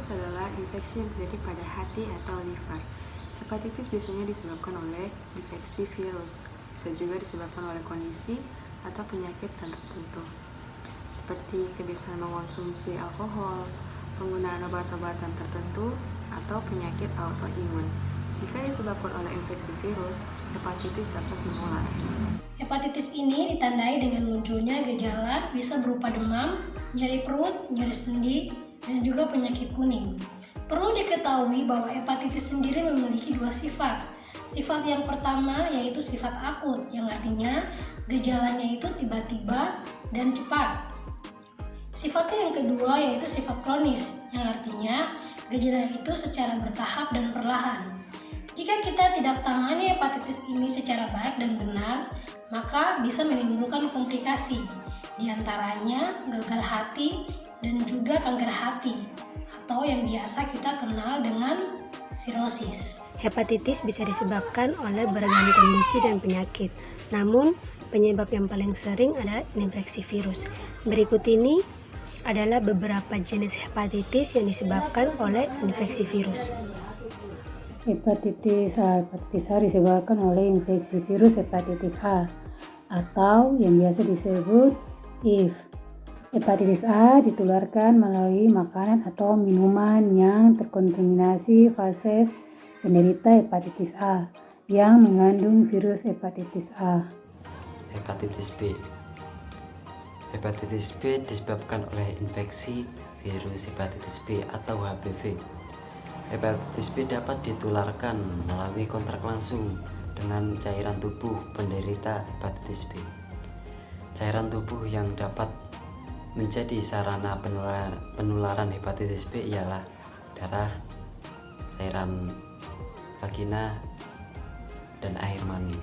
Hepatitis adalah infeksi yang terjadi pada hati atau liver. Hepatitis biasanya disebabkan oleh infeksi virus, bisa juga disebabkan oleh kondisi atau penyakit tertentu, seperti kebiasaan mengonsumsi alkohol, penggunaan obat-obatan tertentu, atau penyakit autoimun. Jika disebabkan oleh infeksi virus, hepatitis dapat menular. Hepatitis ini ditandai dengan munculnya gejala bisa berupa demam, nyeri perut, nyeri sendi, dan juga penyakit kuning. Perlu diketahui bahwa hepatitis sendiri memiliki dua sifat. Sifat yang pertama yaitu sifat akut, yang artinya gejalanya itu tiba-tiba dan cepat. Sifatnya yang kedua yaitu sifat kronis, yang artinya gejala itu secara bertahap dan perlahan. Jika kita tidak tangani hepatitis ini secara baik dan benar, maka bisa menimbulkan komplikasi, diantaranya gagal hati dan juga kanker hati, atau yang biasa kita kenal dengan sirosis. Hepatitis bisa disebabkan oleh beragam kondisi dan penyakit, namun penyebab yang paling sering adalah infeksi virus. Berikut ini adalah beberapa jenis hepatitis yang disebabkan oleh infeksi virus. Hepatitis A disebabkan oleh infeksi virus hepatitis A atau yang biasa disebut HIV. Hepatitis A ditularkan melalui makanan atau minuman yang terkontaminasi fases penderita hepatitis A yang mengandung virus hepatitis A. Hepatitis B. Hepatitis B disebabkan oleh infeksi virus hepatitis B atau HBV. Hepatitis B dapat ditularkan melalui kontak langsung dengan cairan tubuh penderita hepatitis B. Cairan tubuh yang dapat menjadi sarana penularan hepatitis B ialah darah, cairan vagina, dan air mani.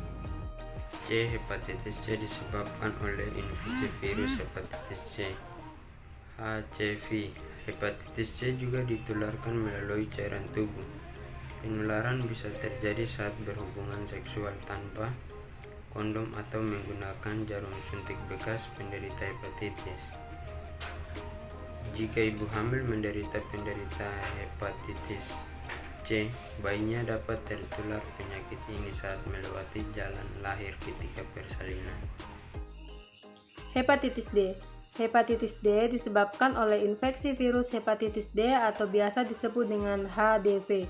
C. Hepatitis C disebabkan oleh infeksi virus hepatitis C. HCV. Hepatitis C juga ditularkan melalui cairan tubuh. Penularan bisa terjadi saat berhubungan seksual tanpa kondom atau menggunakan jarum suntik bekas penderita hepatitis. Jika ibu hamil menderita hepatitis C, bayinya dapat tertular penyakit ini saat melewati jalan lahir ketika persalinan. Hepatitis D. Hepatitis D disebabkan oleh infeksi virus hepatitis D atau biasa disebut dengan HDV.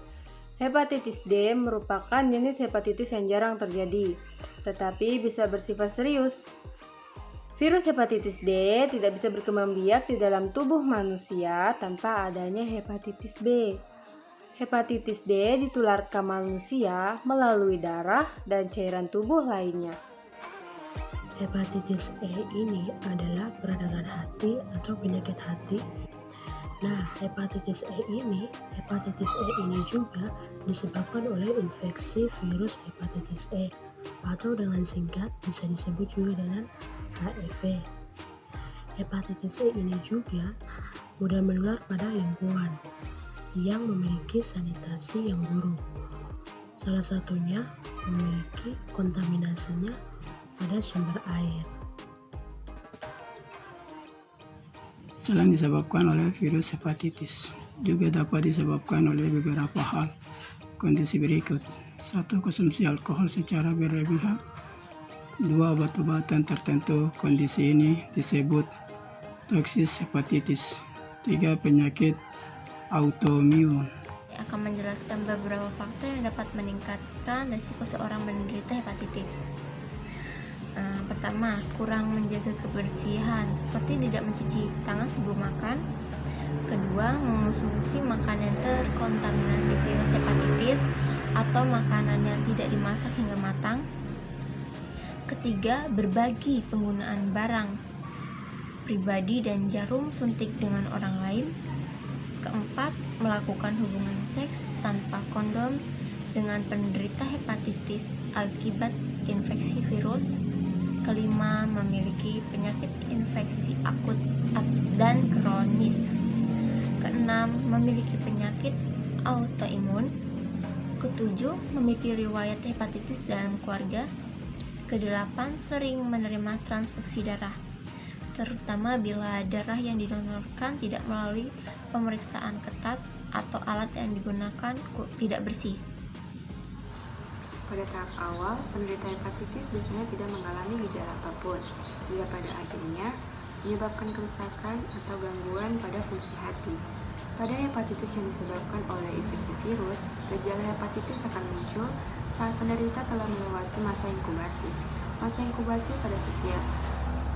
Hepatitis D merupakan jenis hepatitis yang jarang terjadi, tetapi bisa bersifat serius. Virus hepatitis D tidak bisa berkembang biak di dalam tubuh manusia tanpa adanya hepatitis B. Hepatitis D ditularkan manusia melalui darah dan cairan tubuh lainnya. Hepatitis E ini adalah peradangan hati atau penyakit hati. Nah, hepatitis E ini juga disebabkan oleh infeksi virus hepatitis E atau dengan singkat bisa disebut juga dengan HIV. Hepatitis E ini juga mudah menular pada lingkungan yang memiliki sanitasi yang buruk. Salah satunya memiliki kontaminasinya pada sumber air. Selain disebabkan oleh virus hepatitis, juga dapat disebabkan oleh beberapa hal. Kondisi berikut: 1. Konsumsi alkohol secara berlebihan. 2. Obat-obatan tertentu. Kondisi ini disebut toksis hepatitis. 3. Penyakit autoimun. Akan menjelaskan beberapa faktor yang dapat meningkatkan risiko seorang menderita hepatitis. Pertama, kurang menjaga kebersihan seperti tidak mencuci tangan sebelum makan. Kedua, mengonsumsi makanan yang terkontaminasi virus hepatitis atau makanan yang tidak dimasak hingga matang. Ketiga, berbagi penggunaan barang pribadi dan jarum suntik dengan orang lain. Keempat, melakukan hubungan seks tanpa kondom dengan penderita hepatitis akibat infeksi virus. Kelima, memiliki penyakit infeksi akut dan kronis. Keenam, memiliki penyakit autoimun. Ketujuh, memiliki riwayat hepatitis dalam keluarga. Kedelapan, sering menerima transfusi darah, terutama bila darah yang didonorkan tidak melalui pemeriksaan ketat. atau alat yang digunakan tidak bersih. Pada tahap awal, penderita hepatitis biasanya tidak mengalami gejala apapun, hingga pada akhirnya menyebabkan kerusakan atau gangguan pada fungsi hati. Pada hepatitis yang disebabkan oleh infeksi virus, gejala hepatitis akan muncul saat penderita telah melewati masa inkubasi. Masa inkubasi pada setiap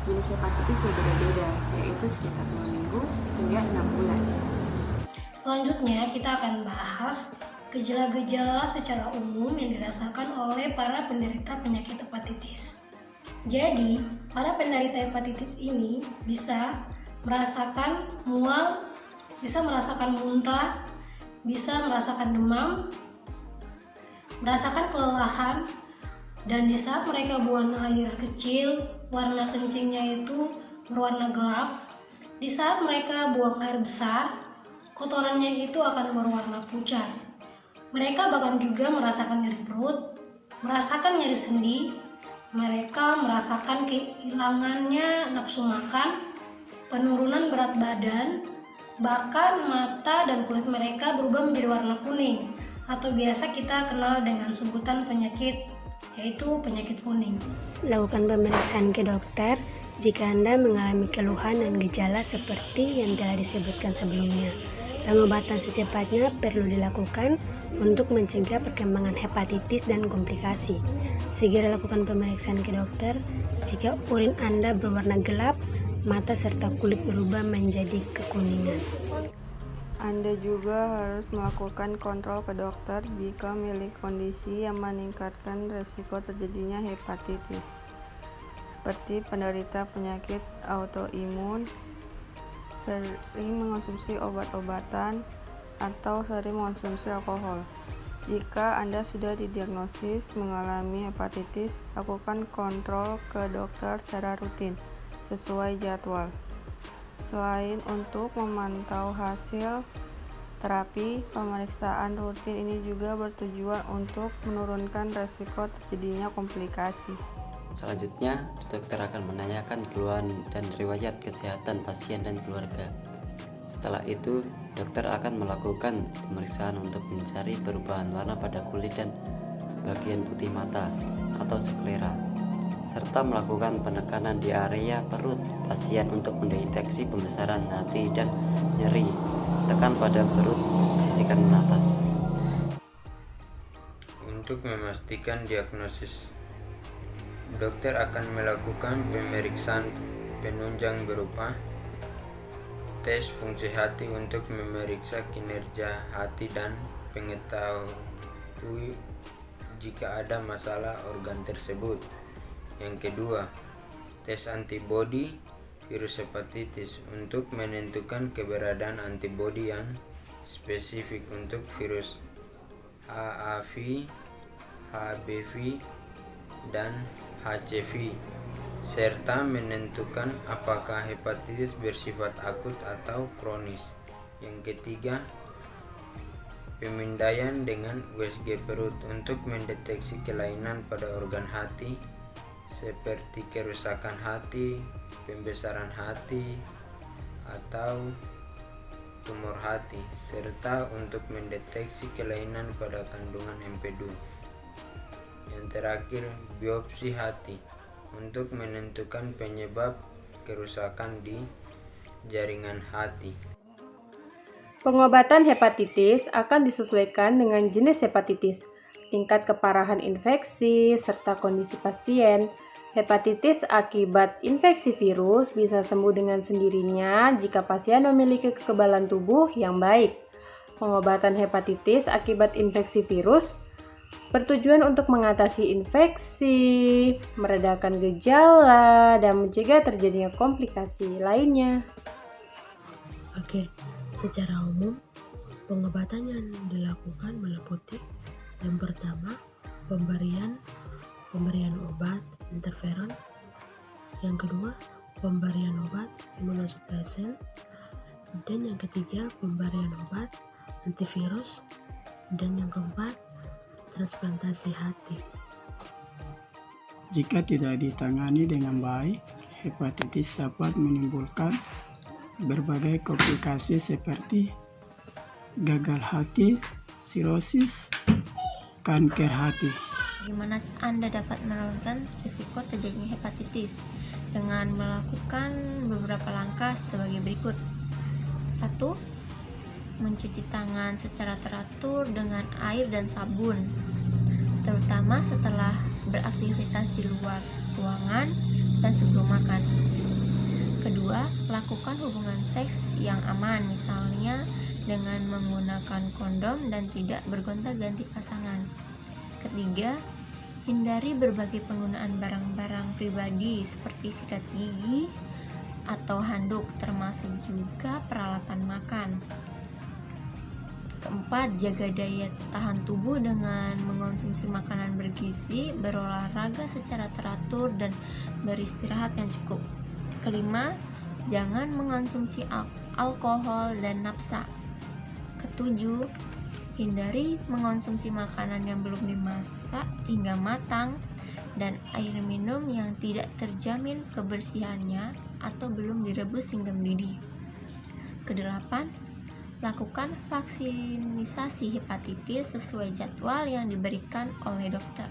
jenis hepatitis berbeda-beda, yaitu sekitar 2 minggu hingga 6 bulan. Selanjutnya kita akan bahas gejala-gejala secara umum yang dirasakan oleh para penderita penyakit hepatitis. Jadi, para penderita hepatitis ini bisa merasakan mual, bisa merasakan muntah, bisa merasakan demam, merasakan kelelahan, dan di saat mereka buang air kecil, warna kencingnya itu berwarna gelap. Di saat mereka buang air besar, kotorannya itu akan berwarna pucat. Mereka bahkan juga merasakan nyeri perut, merasakan nyeri sendi, mereka merasakan kehilangannya nafsu makan, penurunan berat badan, bahkan mata dan kulit mereka berubah menjadi warna kuning, atau biasa kita kenal dengan sebutan penyakit, yaitu penyakit kuning. Lakukan pemeriksaan ke dokter jika Anda mengalami keluhan dan gejala seperti yang telah disebutkan sebelumnya. Pengobatan secepatnya perlu dilakukan untuk mencegah perkembangan hepatitis dan komplikasi. Segera lakukan pemeriksaan ke dokter jika urin Anda berwarna gelap, mata serta kulit berubah menjadi kekuningan. Anda juga harus melakukan kontrol ke dokter jika memiliki kondisi yang meningkatkan risiko terjadinya hepatitis, seperti penderita penyakit autoimun, sering mengonsumsi obat-obatan, atau sering mengonsumsi alkohol. Jika Anda sudah didiagnosis mengalami hepatitis, lakukan kontrol ke dokter secara rutin, sesuai jadwal. Selain untuk memantau hasil terapi, pemeriksaan rutin ini juga bertujuan untuk menurunkan risiko terjadinya komplikasi. Selanjutnya, dokter akan menanyakan keluhan dan riwayat kesehatan pasien dan keluarga. Setelah itu, dokter akan melakukan pemeriksaan untuk mencari perubahan warna pada kulit dan bagian putih mata atau sklera, serta melakukan penekanan di area perut pasien untuk mendeteksi pembesaran hati dan nyeri. Tekan pada perut sisi kanan atas. Untuk memastikan diagnosis, dokter akan melakukan pemeriksaan penunjang berupa tes fungsi hati untuk memeriksa kinerja hati dan mengetahui jika ada masalah organ tersebut. Yang kedua, tes antibodi virus hepatitis untuk menentukan keberadaan antibodi yang spesifik untuk virus HAV, HBV, dan HCV, serta menentukan apakah hepatitis bersifat akut atau kronis. Yang ketiga, pemindaian dengan USG perut untuk mendeteksi kelainan pada organ hati seperti kerusakan hati, pembesaran hati, atau tumor hati, serta untuk mendeteksi kelainan pada kandungan empedu. Yang terakhir, biopsi hati untuk menentukan penyebab kerusakan di jaringan hati. Pengobatan hepatitis akan disesuaikan dengan jenis hepatitis, tingkat keparahan infeksi, serta kondisi pasien. Hepatitis akibat infeksi virus bisa sembuh dengan sendirinya jika pasien memiliki kekebalan tubuh yang baik. Pengobatan hepatitis akibat infeksi virus bertujuan untuk mengatasi infeksi, meredakan gejala, dan mencegah terjadinya komplikasi lainnya. Oke, secara umum, pengobatan yang dilakukan meliputi yang pertama, pemberian obat interferon. Yang kedua, pemberian obat imunosupresan. Dan yang ketiga, pemberian obat antivirus. Dan yang keempat, transplantasi hati. Jika tidak ditangani dengan baik, hepatitis dapat menimbulkan berbagai komplikasi seperti gagal hati, sirosis, kanker hati. Bagaimana Anda dapat menurunkan risiko terjadinya hepatitis? Dengan melakukan beberapa langkah sebagai berikut. 1. Mencuci tangan secara teratur dengan air dan sabun, terutama setelah beraktivitas di luar ruangan dan sebelum makan. Kedua, lakukan hubungan seks yang aman, misalnya dengan menggunakan kondom dan tidak bergonta-ganti pasangan. Ketiga, hindari berbagai penggunaan barang-barang pribadi seperti sikat gigi atau handuk, termasuk juga peralatan makan. Keempat, jaga daya tahan tubuh dengan mengonsumsi makanan bergizi, berolahraga secara teratur, dan beristirahat yang cukup. Kelima, jangan mengonsumsi alkohol dan nafsa. Ketujuh, hindari mengonsumsi makanan yang belum dimasak hingga matang dan air minum yang tidak terjamin kebersihannya atau belum direbus hingga mendidih. Kedelapan, lakukan vaksinisasi hepatitis sesuai jadwal yang diberikan oleh dokter.